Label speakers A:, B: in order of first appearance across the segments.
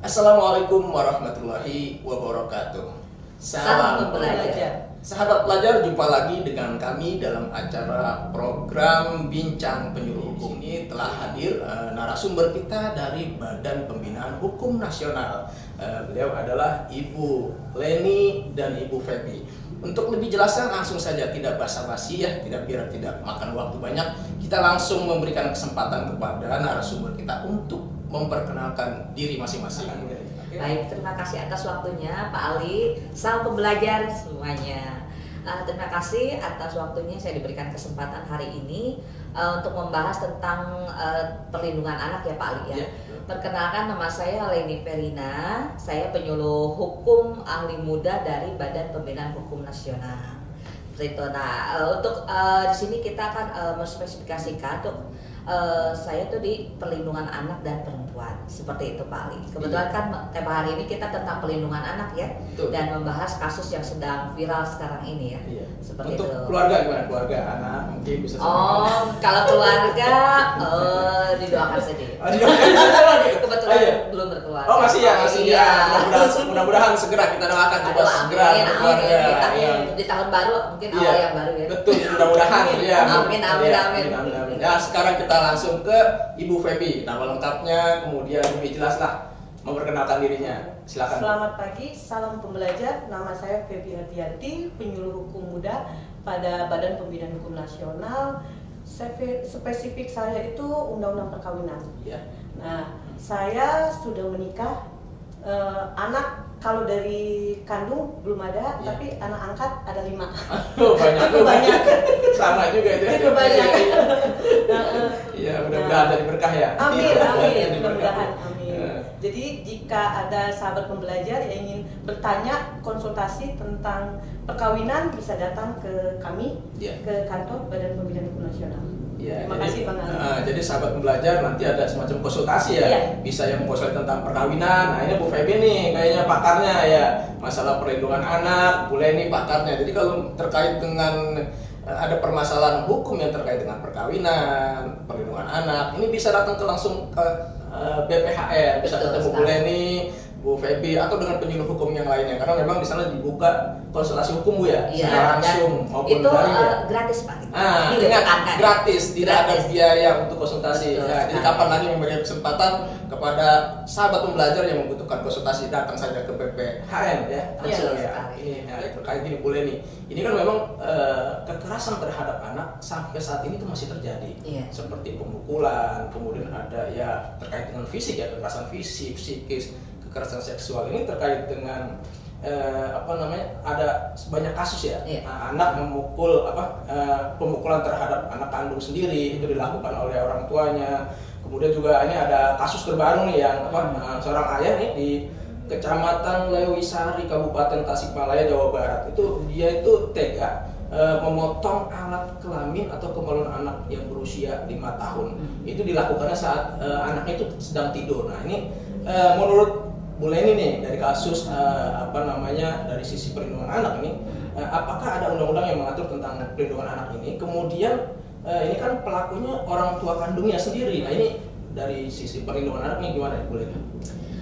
A: Assalamualaikum warahmatullahi wabarakatuh.
B: Salam belajar.
A: Sahabat pelajar, jumpa lagi dengan kami dalam acara program Bincang Penyuluh Hukum. Ini telah hadir narasumber kita dari Badan Pembinaan Hukum Nasional. Beliau adalah Ibu Leni dan Ibu Febi. Untuk lebih jelasnya langsung saja, tidak basa-basi ya, biar tidak makan waktu banyak. Kita langsung memberikan kesempatan kepada narasumber kita untuk memperkenalkan diri masing-masing.
B: Baik, terima kasih atas waktunya Pak Ali. Salam pembelajar semuanya. Terima kasih atas waktunya saya diberikan kesempatan hari ini untuk membahas tentang perlindungan anak ya Pak Ali ya. Perkenalkan, nama saya Leni Perina. Saya penyuluh hukum ahli muda dari Badan Pembinaan Hukum Nasional. Nah, untuk di sini kita akan menspesifikasikan untuk saya tuh di perlindungan anak dan perempuan, seperti itu Pak Ali. Kebetulan kan tema hari ini kita tentang perlindungan anak ya. Betul. Dan membahas kasus yang sedang viral sekarang ini ya. Iya. Seperti
A: untuk
B: itu.
A: Keluarga gimana? Keluarga anak mungkin bisa.
B: Kalau keluarga didoakan saja. Kebetulan belum berkeluarga.
A: Masih ya. Mudah-mudahan segera kita doakan juga segera berkeluarga.
B: Di tahun baru mungkin awal yang baru ya.
A: Betul, mudah-mudahan ya.
B: Amin.
A: Ya, sekarang kita langsung ke Ibu Febi. Nama lengkapnya, kemudian lebih jelas lah memperkenalkan dirinya. Silakan.
C: Selamat pagi, salam pembelajar. Nama saya Febi Hatiati, penyuluh hukum muda pada Badan Pembinaan Hukum Nasional. Spesifik saya itu undang-undang perkawinan.
A: Ya.
C: Nah, saya sudah menikah. Anak kalau dari kandung belum ada, tapi anak angkat ada 5.
A: Banyak. Sama juga itu.
C: Itu banyak.
A: Iya, mudah-mudahan jadi berkah ya.
C: Amin. Mudah-mudahan. Amin. Jadi jika ada sahabat pembelajar yang ingin bertanya, konsultasi tentang perkawinan, bisa datang ke kami, ke kantor Badan Pembinaan Hukum Nasional.
A: Ya,
C: terima kasih Bang Ali.
A: Jadi sahabat pembelajar nanti ada semacam konsultasi ya. Bisa yang konsultasi tentang perkawinan. Nah, ini Bu Febi nih kayaknya pakarnya ya. Masalah perlindungan anak, Bu Leni pakarnya. Jadi kalau terkait dengan ada permasalahan hukum yang terkait dengan perkawinan, perlindungan anak, ini bisa datang langsung ke BPHN, bisa ketemu Bu Leni, Bu Febi, atau dengan penyuluh hukum yang lainnya, karena memang di sana dibuka konsultasi hukum Bu ya, secara langsung maupun
B: itu
A: daring.
B: gratis Pak.
A: Ingat, gratis, tidak ada biaya untuk konsultasi. Jadi kapan lagi memberikan kesempatan kepada sahabat pembelajar yang membutuhkan konsultasi, datang saja ke BPHN ya. Langsung ya. Ini terkait ini Bu Leni. Ini kan memang kekerasan terhadap anak sampai saat ini itu masih terjadi. Seperti pemukulan, kemudian ada ya terkait dengan fisik ya, kekerasan fisik, psikis, kekerasan seksual. Ini terkait dengan ada banyak kasus ya. Anak memukul pemukulan terhadap anak kandung sendiri itu dilakukan oleh orang tuanya. Kemudian juga ini ada kasus terbaru nih yang seorang ayah nih di Kecamatan Lewisari, Kabupaten Tasikmalaya, Jawa Barat. Dia itu tega memotong alat kelamin atau kemaluan anak yang berusia 5 tahun. Itu dilakukannya saat anaknya itu sedang tidur. Nah, ini menurut Bu Leni nih, dari kasus dari sisi perlindungan anak ini, apakah ada undang-undang yang mengatur tentang perlindungan anak ini? Kemudian ini kan pelakunya orang tua kandungnya sendiri. Nah, ini dari sisi perlindungan anak ini gimana Bu Leni?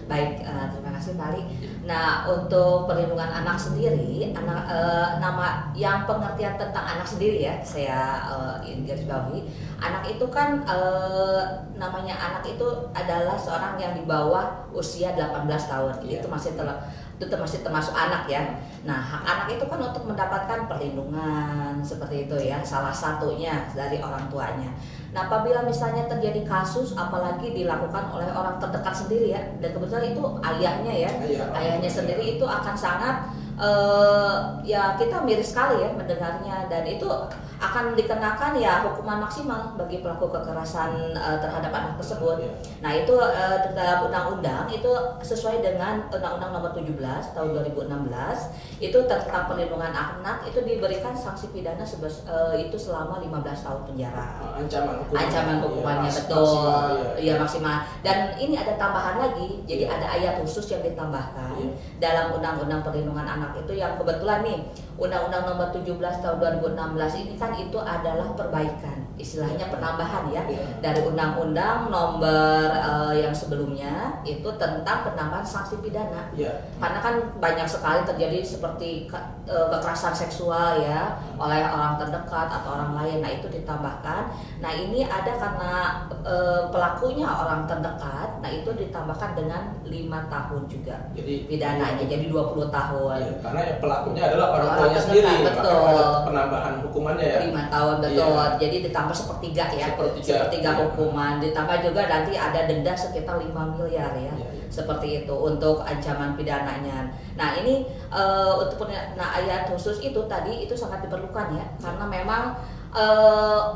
B: Baik, terima kasih Pak Ali. Nah, untuk perlindungan anak sendiri, nama yang pengertian tentang anak sendiri ya, saya garis bawahi. Anak itu kan namanya anak itu adalah seorang yang di bawah usia 18 tahun. Itu masih termasuk anak ya. Nah, hak anak itu kan untuk mendapatkan perlindungan seperti itu ya, salah satunya dari orang tuanya. Nah, apabila misalnya terjadi kasus, apalagi dilakukan oleh orang terdekat sendiri ya, dan kebetulan itu ayahnya ya, ayahnya sendiri itu akan sangat ya kita miris sekali ya mendengarnya, dan itu akan dikenakan ya hukuman maksimal bagi pelaku kekerasan terhadap anak tersebut. Nah, itu dalam undang-undang itu sesuai dengan Undang-Undang Nomor 17 Tahun 2016 itu tentang perlindungan anak, itu diberikan sanksi pidana itu selama 15 tahun penjara. Ancaman hukumannya betul, ya maksimal. Dan ini ada tambahan lagi, jadi ada ayat khusus yang ditambahkan dalam Undang-Undang Perlindungan Anak itu, yang kebetulan nih Undang-Undang Nomor 17 Tahun 2016 ini kan itu adalah perbaikan, istilahnya penambahan ya, dari Undang-Undang Nomor yang sebelumnya itu tentang penambahan sanksi pidana.
A: Ya.
B: Karena kan banyak sekali terjadi seperti kekerasan seksual ya oleh orang terdekat atau orang lain. Nah itu ditambahkan. Nah ini ada karena pelakunya orang terdekat. Nah itu ditambahkan dengan 5 tahun juga. Jadi pidananya jadi 20 tahun.
A: Ya, karena pelakunya adalah orang tuanya sendiri.
B: Betul.
A: Penambahan hukumannya ya.
B: 5 tahun betul. Ya. Jadi ditambah sepertiga ya. Sepertiga hukuman. Ditambah juga nanti ada denda sekitar 5 miliar ya. Seperti itu untuk ancaman pidananya. Nah ini untuk ayat khusus itu tadi itu sangat diperlukan ya, karena memang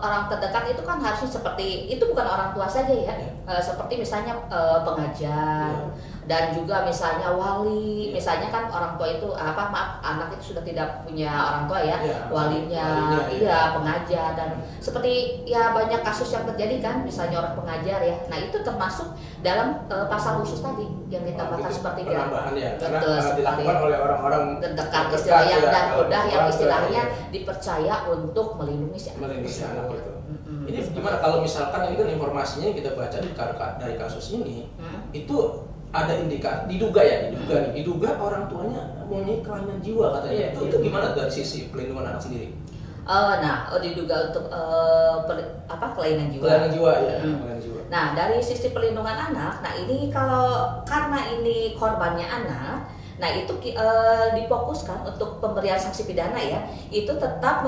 B: orang terdekat itu kan harusnya seperti itu, bukan orang tua saja ya, seperti misalnya pengajar dan juga misalnya wali, misalnya kan orang tua itu anak itu sudah tidak punya orang tua ya, walinya, iya pengajar, dan seperti ya banyak kasus yang terjadi kan, misalnya orang pengajar ya, nah itu termasuk dalam pasal khusus tadi yang ditambahkan seperti
A: penambahan ya, karena dilakukan oleh orang-orang
B: terdekat istilahnya dan udah yang istilahnya dipercaya untuk melindungi
A: anak itu. Ini gimana kalau misalkan ini kan informasinya yang kita baca dari kasus ini itu ada indikasi diduga orang tuanya mempunyai kelainan jiwa katanya. Itu gimana dari sisi pelindungan anak sendiri?
B: Diduga untuk kelainan jiwa.
A: Kelainan jiwa ya. Kelainan jiwa.
B: Nah dari sisi pelindungan anak, nah ini karena ini korbannya anak. Nah itu difokuskan untuk pemberian sanksi pidana ya, itu tetap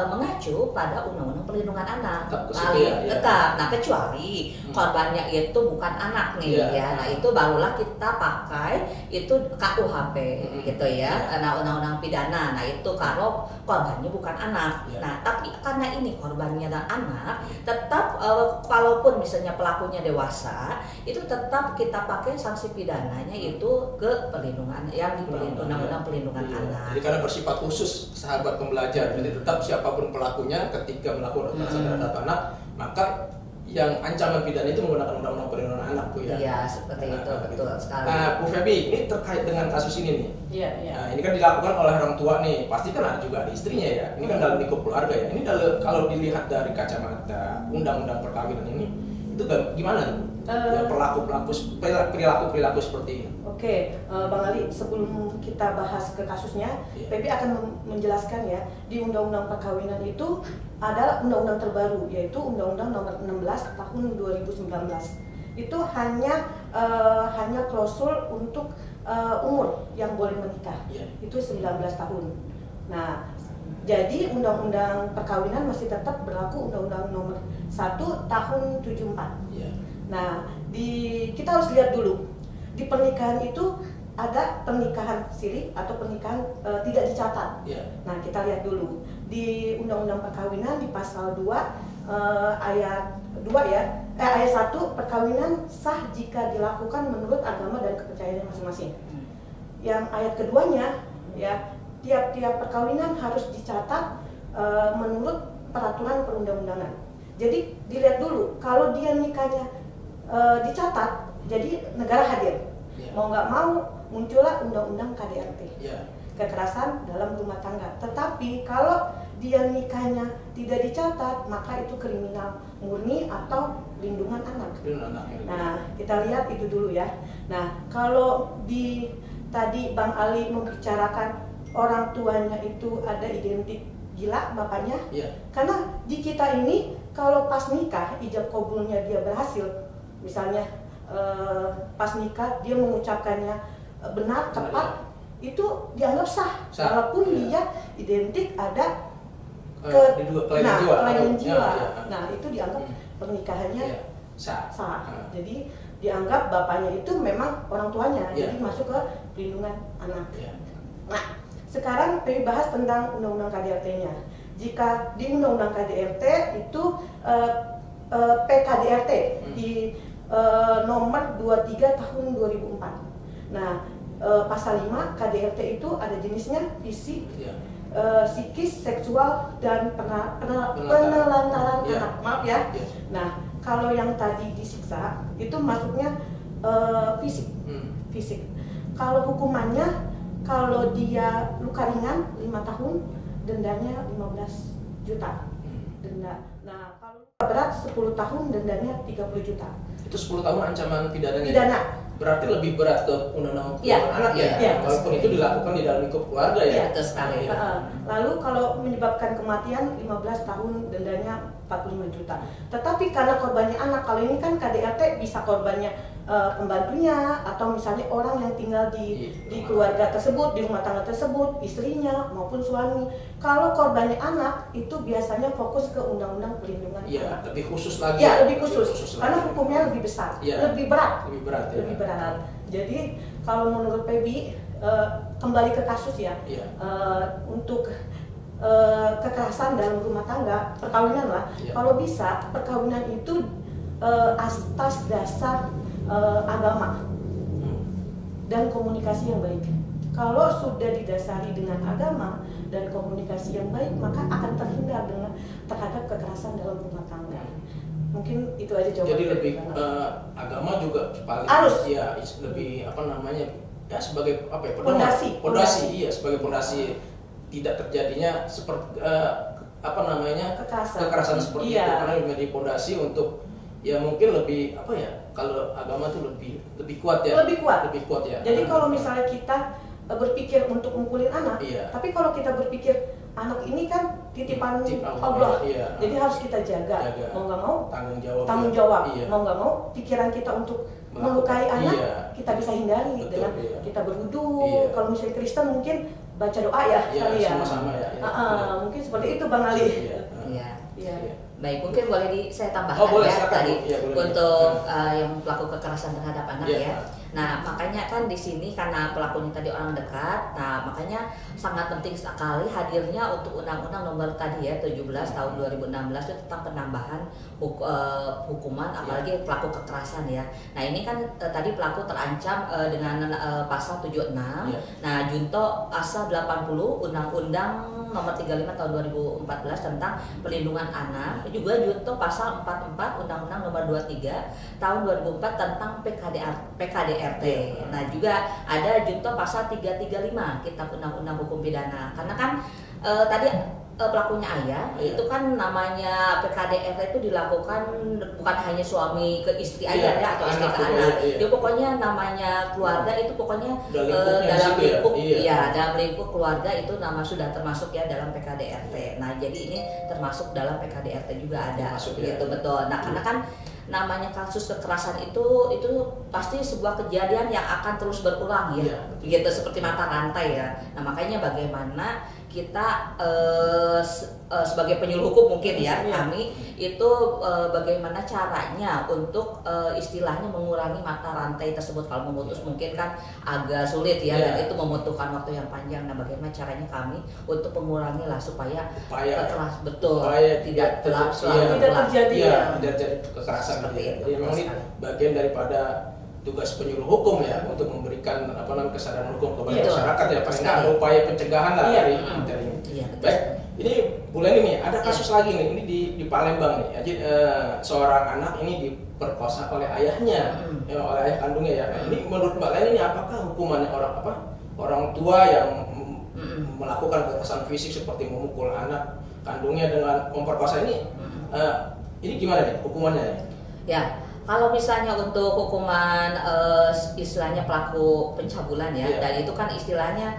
B: mengacu pada Undang-Undang Perlindungan Anak. Tetap. Nah kecuali korbannya itu bukan anak nih ya, nah itu barulah kita pakai itu KUHP gitu ya. Nah Undang-Undang Pidana. Nah itu kalau korbannya bukan anak. Nah tapi karena ini korbannya dan anak, tetap kalaupun misalnya pelakunya dewasa, itu tetap kita pakai sanksi pidananya itu ke perlindungan yang di Undang-Undang Perlindungan Anak.
A: Jadi karena bersifat khusus sahabat pembelajar, jadi tetap siapapun pelakunya ketika melakukan kekerasan terhadap anak, maka yang ancaman pidana itu menggunakan Undang-Undang Perlindungan Anak Bu ya.
B: Iya seperti itu betul sekali.
A: Nah Bu Febi, ini terkait dengan kasus ini nih.
C: Iya.
A: Nah, ini kan dilakukan oleh orang tua nih, pasti kan ada juga istrinya ya. Ini kan dalam lingkup keluarga ya. Ini kalau dilihat dari kacamata Undang-Undang Perkawinan ini, itu gimana perilaku seperti ini?
C: Oke, Bang Ali, sebelum kita bahas ke kasusnya, Pebi akan menjelaskan ya, di Undang-Undang Perkawinan itu ada undang-undang terbaru, yaitu Undang-Undang Nomor 16 Tahun 2019. Itu hanya klausul untuk umur yang boleh menikah, itu 19 tahun. Nah, jadi Undang-Undang Perkawinan masih tetap berlaku Undang-Undang Nomor 1 Tahun 74. Nah, kita harus lihat dulu. Di pernikahan itu ada pernikahan siri atau pernikahan tidak dicatat. Nah, kita lihat dulu di Undang-Undang Perkawinan di pasal 2 ayat 2 ya. Ayat 1, perkawinan sah jika dilakukan menurut agama dan kepercayaan masing-masing. Yang ayat keduanya ya, tiap-tiap perkawinan harus dicatat menurut peraturan perundang-undangan. Jadi dilihat dulu, kalau dia nikahnya dicatat, jadi negara hadir. Mau nggak mau muncullah undang-undang KDRT, kekerasan dalam rumah tangga. Tetapi kalau dia nikahnya tidak dicatat, maka itu kriminal murni atau perlindungan anak. Nah, kita lihat itu dulu ya. Nah, kalau tadi Bang Ali membicarakan orang tuanya itu ada identik gila bapaknya, karena di kita ini kalau pas nikah ijab kabulnya dia berhasil, misalnya pas nikah dia mengucapkannya benar, tepat, itu dianggap sah. Walaupun dia identik ada kelainan jiwa. Nah, itu dianggap pernikahannya sah. Jadi dianggap bapaknya itu memang orang tuanya, jadi masuk ke perlindungan anak. Nah, sekarang kita bahas tentang Undang-Undang KDRT-nya. Jika di Undang-Undang KDRT itu PKDRT di nomor 23 tahun 2004. Nah, pasal 5 KDRT itu ada jenisnya fisik, psikis, seksual, dan penelantaran anak. Maaf ya. Nah, kalau yang tadi disiksa itu masuknya fisik. Kalau hukumannya, kalau dia luka ringan 5 tahun, dendanya 15 juta. Denda. Nah, kalau berat 10 tahun dendanya 30 juta.
A: Itu 10 tahun ancaman pidananya?
C: Pidana.
A: Berarti lebih berat ke undang-undang anak ya?
C: Ya,
A: walaupun itu dilakukan di dalam lingkup keluarga ya?
B: Betul sekali.
C: Lalu kalau menyebabkan kematian 15 tahun dendanya 45 juta. Tetapi karena korbannya anak, kalau ini kan KDRT bisa korbannya pembantunya atau misalnya orang yang tinggal di keluarga tersebut, di rumah tangga tersebut, istrinya maupun suami. Kalau korbannya anak itu biasanya fokus ke undang-undang perlindungan anak.
A: Lebih khusus lagi.
C: Ya, lebih khusus karena hukumnya lebih besar, lebih berat.
A: Lebih berat.
C: Jadi kalau menurut Pebi kembali ke kasus ya, untuk kekerasan dalam rumah tangga, perkawinan lah. Kalau bisa perkawinan itu atas dasar agama dan komunikasi yang baik. Kalau sudah didasari dengan agama dan komunikasi yang baik, maka akan terhindar terhadap kekerasan dalam rumah tangga. Mungkin itu aja jawaban.
A: Jadi lebih agama juga paling
C: harus
A: ya lebih apa namanya ya sebagai apa ya
C: pondasi
A: iya sebagai pondasi tidak terjadinya seperti apa namanya kekerasan seperti itu, karena menjadi pondasi untuk ya mungkin lebih apa ya, kalau agama tuh lebih kuat ya.
C: Lebih kuat ya. Jadi kalau misalnya kita berpikir untuk mukulin anak, tapi kalau kita berpikir anak ini kan titipan Allah, jadi harus kita jaga. Mau nggak mau tanggung jawab. Mau nggak mau pikiran kita untuk melukai anak kita bisa hindari dengan kita berwudu. Kalau misalnya Kristen mungkin baca doa ya kali ya.
A: Sama-sama ya.
C: Mungkin seperti itu Bang Ali.
B: Baik, mungkin boleh saya tambahkan tadi untuk yang pelaku kekerasan terhadap anak ya. Nah, makanya kan di sini karena pelakunya tadi orang dekat, nah makanya sangat penting sekali hadirnya untuk Undang-Undang Nomor tadi ya 17 tahun 2016 itu tentang penambahan hukuman apalagi pelaku kekerasan ya. Nah, ini kan tadi pelaku terancam dengan pasal 76. Nah, junto pasal 80 Undang-Undang Nomor 35 tahun 2014 tentang perlindungan anak, juga junto pasal 44 Undang-Undang Nomor 23 tahun 2004 tentang PKDRT. Nah, juga ada junto pasal 335 Kitab Undang-Undang Hukum Pidana. Karena kan tadi pelakunya ayah, itu kan namanya PKDRT itu dilakukan bukan hanya suami ke istri ayah ya atau istri ke anak. Dia pokoknya namanya keluarga itu pokoknya dalam lingkup keluarga itu nama sudah termasuk ya dalam PKDRT. Nah, jadi ini termasuk dalam PKDRT juga ada gitu betul. Nah, karena kan namanya kasus kekerasan itu pasti sebuah kejadian yang akan terus berulang ya, begitu seperti mata rantai ya. Nah, makanya bagaimana kita sebagai penyuluh hukum mungkin ya kami itu bagaimana caranya untuk istilahnya mengurangi mata rantai tersebut. Kalau memutus mungkin kan agak sulit ya, dan itu membutuhkan waktu yang panjang. Nah, bagaimana caranya kami untuk mengurangi lah supaya tidak terjadi
A: kekerasan seperti itu. Jadi memang ini bagian daripada tugas penyuluh hukum ya, untuk memberikan kesadaran hukum kepada masyarakat ya, paling nggak ada upaya pencegahan lah dari ini. Baik, ini Bu Leni nih ada kasus lagi nih, ini di Palembang nih. Jadi seorang anak ini diperkosa oleh ayahnya, oleh ayah kandungnya ya. Nah, ini menurut Mbak Leni ini apakah hukumannya orang tua yang melakukan kekerasan fisik seperti memukul anak kandungnya dengan memperkosa ini gimana nih hukumannya? Ya,
B: kalau misalnya untuk hukuman istilahnya pelaku pencabulan ya, dan itu kan istilahnya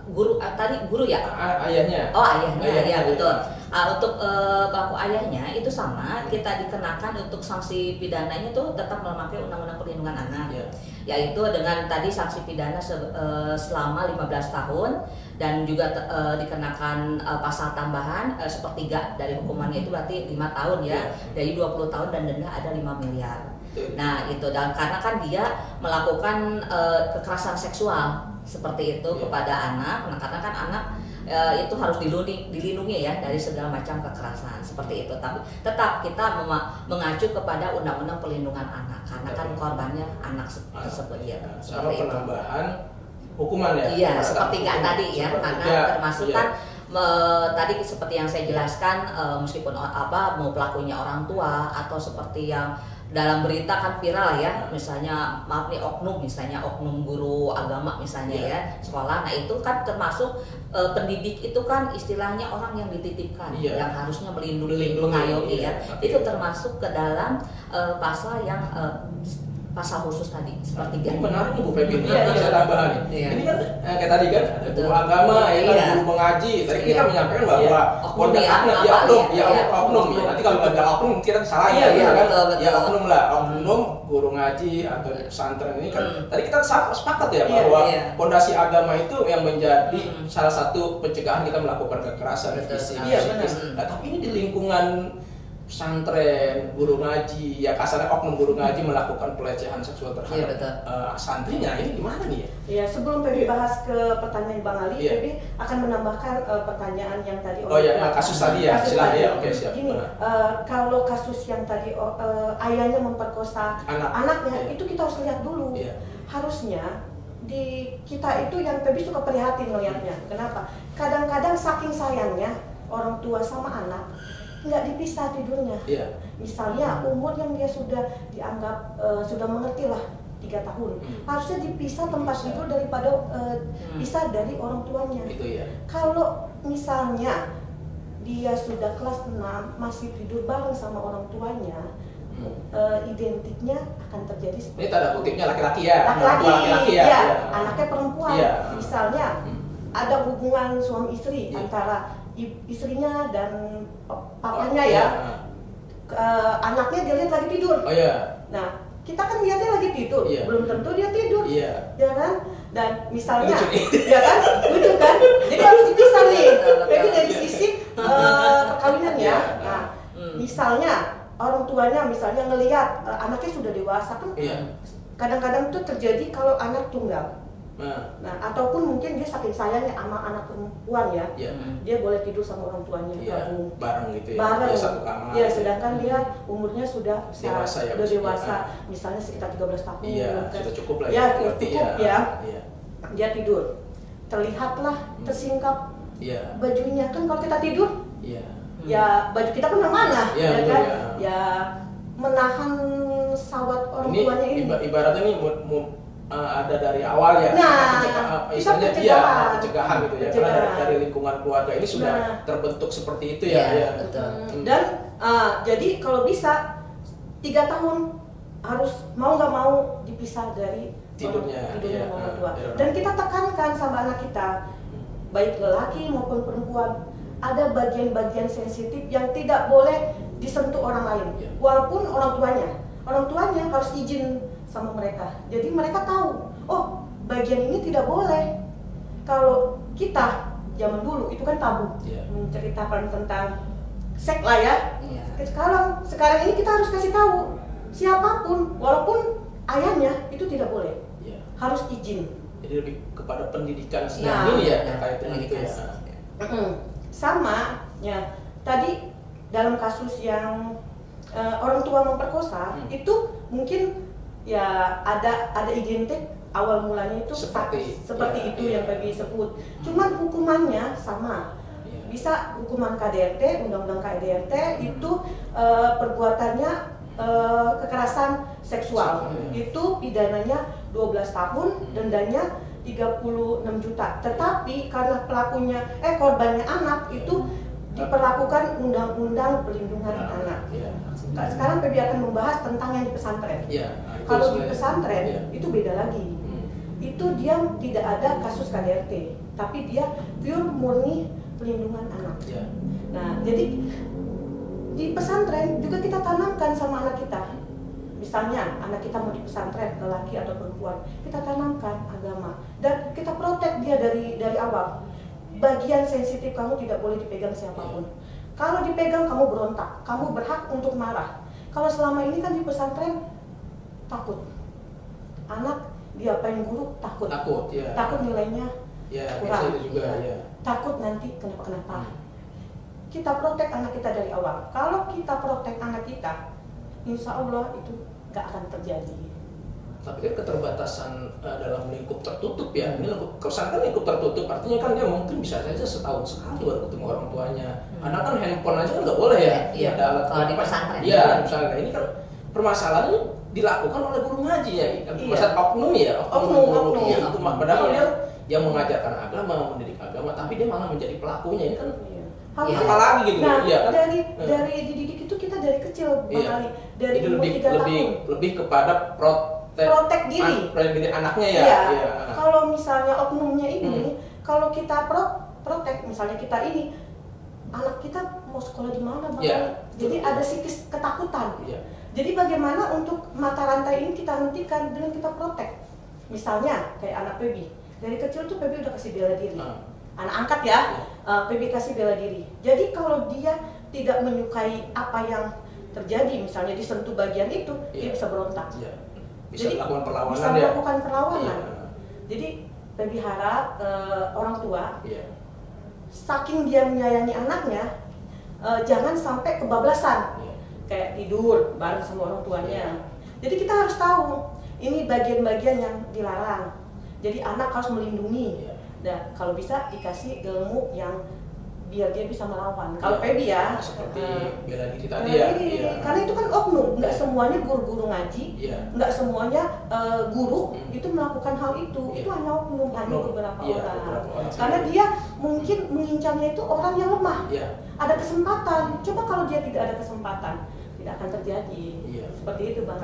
B: guru ya?
A: Ayahnya.
B: Oh, ayahnya. Ya betul. Untuk pelaku ayahnya itu sama, kita dikenakan untuk sanksi pidananya itu tetap memakai Undang-Undang Perlindungan Anak, yaitu dengan tadi sanksi pidana selama 15 tahun dan juga dikenakan pasal tambahan sepertiga dari hukumannya itu berarti 5 tahun ya, dari 20 tahun dan denda ada 5 miliar. Nah itu, dan karena kan dia melakukan kekerasan seksual seperti itu kepada anak, nah karena kan anak itu harus dilindungi ya dari segala macam kekerasan seperti itu. Tapi tetap kita mengacu kepada Undang-Undang Perlindungan Anak karena kan korbannya anak tersebut ya.
A: Sama penambahan hukuman ya?
B: Iya, sepertiga tadi ya, karena termasuk kan tadi seperti yang saya jelaskan, meskipun mau pelakunya orang tua atau seperti yang dalam berita kan viral ya, misalnya maaf nih misalnya oknum guru agama misalnya ya sekolah. Nah itu kan termasuk pendidik itu kan istilahnya orang yang dititipkan, yang harusnya melindungi, mengayomi ya. Itu termasuk ke dalam pasal yang pasal khusus tadi seperti
A: ini menarik nih Bu Febi, saya tambahan nih. Ini kan kayak tadi kan ada guru agama, guru mengaji. Tadi kita menyampaikan bahwa oknum ya. Nanti kalau ada oknum kita disalahin kan. Ya oknum lah, oknum guru ngaji atau di pesantren ini kan. Tadi kita sepakat ya bahwa fondasi agama itu yang menjadi salah satu pencegahan kita melakukan kekerasan fisik. Nah, tapi ini di lingkungan pesantren, guru ngaji, ya kasarnya oknum guru ngaji melakukan pelecehan seksual terhadap santrinya, ini gimana nih ya?
C: Ya, sebelum Febi bahas ke pertanyaan Bang Ali, Febi akan menambahkan pertanyaan yang tadi.
A: Kasus tadi ya, silahkan ya, oke siap.
C: Gini, kalau kasus yang tadi ayahnya memperkosa anaknya, itu kita harus lihat dulu. Harusnya di kita itu yang Febi suka prihatin melihatnya. Kenapa? Kadang-kadang saking sayangnya orang tua sama anak nggak dipisah tidurnya. Misalnya umur yang dia sudah dianggap sudah mengerti lah 3 tahun, harusnya dipisah tempat tidur daripada pisah dari orang tuanya. Kalau misalnya dia sudah kelas 6 masih tidur bareng sama orang tuanya, identiknya akan terjadi seperti
A: ini tanda kutipnya laki-laki ya.
C: Laki-laki ya, anaknya perempuan. Misalnya ada hubungan suami istri antara istrinya dan papanya anaknya dia lihat lagi tidur. Nah, kita kan lihatnya lagi tidur, belum tentu dia tidur, ya kan? Dan misalnya, ya kan, lucu kan? Jadi harus dipisah nih. Jadi dari sisi perkawinannya. Nah, misalnya orang tuanya misalnya ngelihat anaknya sudah dewasa kan, kadang-kadang itu terjadi kalau anak tunggal. Nah, ataupun mungkin dia saking sayangnya sama anak perempuan dia boleh tidur sama orang tuanya
A: bareng gitu ya,
C: bareng.
A: Satu kamar.
C: Sedangkan dia umurnya sudah dewasa, misalnya sekitar 13 tahun.
A: Sudah cukup lah
C: dia tidur, terlihatlah tersingkap bajunya kan. Kalau kita tidur, ya baju kita kemana-mana, kan? Ya menahan sawat orang tuanya ini.
A: Ibaratnya ini ada dari awal ya, pencegahan gitu ya, karena dari lingkungan keluarga ini sudah terbentuk seperti itu
C: Dan jadi kalau bisa 3 tahun harus mau nggak mau dipisah dari tidurnya orang tua. Dan kita tekankan sama anak kita, baik lelaki maupun perempuan, ada bagian-bagian sensitif yang tidak boleh disentuh orang lain, walaupun orang tuanya harus izin sama mereka. Jadi mereka tahu, oh bagian ini tidak boleh. Kalau kita zaman dulu itu kan tabu menceritakan tentang seks lah ya. Sekarang ini kita harus kasih tahu siapapun, walaupun ayahnya itu tidak boleh, harus izin.
A: Jadi lebih kepada pendidikan ini terkait dengan itu ya.
C: Sama ya tadi dalam kasus yang orang tua memperkosa itu mungkin ya ada identik awal mulanya itu seperti itu yang Febi sebut. Cuman hukumannya sama. Bisa hukuman KDRT, undang-undang KDRT itu perbuatannya kekerasan seksual. Itu pidananya 12 tahun, dendanya 36 juta. Tetapi karena korbannya anak itu diperlakukan undang-undang perlindungan anak. Sekarang Febi akan membahas tentang yang di pesantren. Kalau di pesantren itu beda lagi. Itu dia tidak ada kasus KDRT, tapi dia pure murni pelindungan anak. Nah, jadi di pesantren juga kita tanamkan sama anak kita. Misalnya anak kita mau di pesantren, lelaki atau perempuan, kita tanamkan agama dan kita protek dia dari awal. Bagian sensitif kamu tidak boleh dipegang siapapun. Kalau dipegang kamu berontak, kamu berhak untuk marah. Kalau selama ini kan di pesantren takut. Anak diapain guru takut. Takut nilainya kurang. Takut nanti kenapa. Kita protek anak kita dari awal. Kalau kita protek anak kita, insya Allah itu gak akan terjadi.
A: Tapi kan keterbatasan dalam lingkup tertutup ya. Ini kesan kan lingkup tertutup, artinya kan dia mungkin bisa saja setahun sekali baru ketemu orang tuanya. Anak kan handphone aja kan nggak boleh ya.
B: Kalau di pesantren.
A: Iya, di pesantren. Ini kan permasalahan ini dilakukan oleh guru ngaji ya, masa oknum ya, oknum. Ya, itu padahal dia yang mengajarkan agama, mendidik agama, tapi dia malah menjadi pelakunya. Ini kan apalagi gitu.
C: Nah,
A: ya, kan?
C: dari dididik itu kita dari kecil, Bang Ali, dari
A: itu
C: umur 3 tahun.
A: lebih kepada
C: protek diri.
A: Protek anaknya ya.
C: Iya.
A: Ya.
C: Kalau misalnya oknumnya ini, kalau kita protek, misalnya kita ini, anak kita mau sekolah di mana, Bang? Jadi ada psikis ketakutan. Jadi bagaimana untuk mata rantai ini kita hentikan dengan kita protek. Misalnya kayak anak Pebi, dari kecil tuh Pebi udah kasih bela diri. Anak angkat ya, Pebi kasih bela diri. Jadi kalau dia tidak menyukai apa yang terjadi, misalnya disentuh bagian itu, dia bisa berontak.
A: Bisa melakukan perlawanan.
C: Bisa melakukan perlawanan. Jadi Pebi harap orang tua, saking dia menyayangi anaknya, jangan sampai kebablasan. Kayak tidur bareng sama orang tuanya. Jadi kita harus tahu ini bagian-bagian yang dilarang. Jadi anak harus melindungi. Dan kalau bisa dikasih ilmu yang biar dia bisa melawan. Kalau Pebi ya
A: seperti bela diri tadi ya.
C: Karena itu kan oknum, nggak semuanya guru-guru ngaji, nggak semuanya guru itu melakukan hal itu. Itu hanya oknum, hanya beberapa orang. Karena dia mungkin mengincangnya itu orang yang lemah. Ada kesempatan. Coba kalau dia tidak ada kesempatan, tidak akan terjadi. Seperti itu Bang.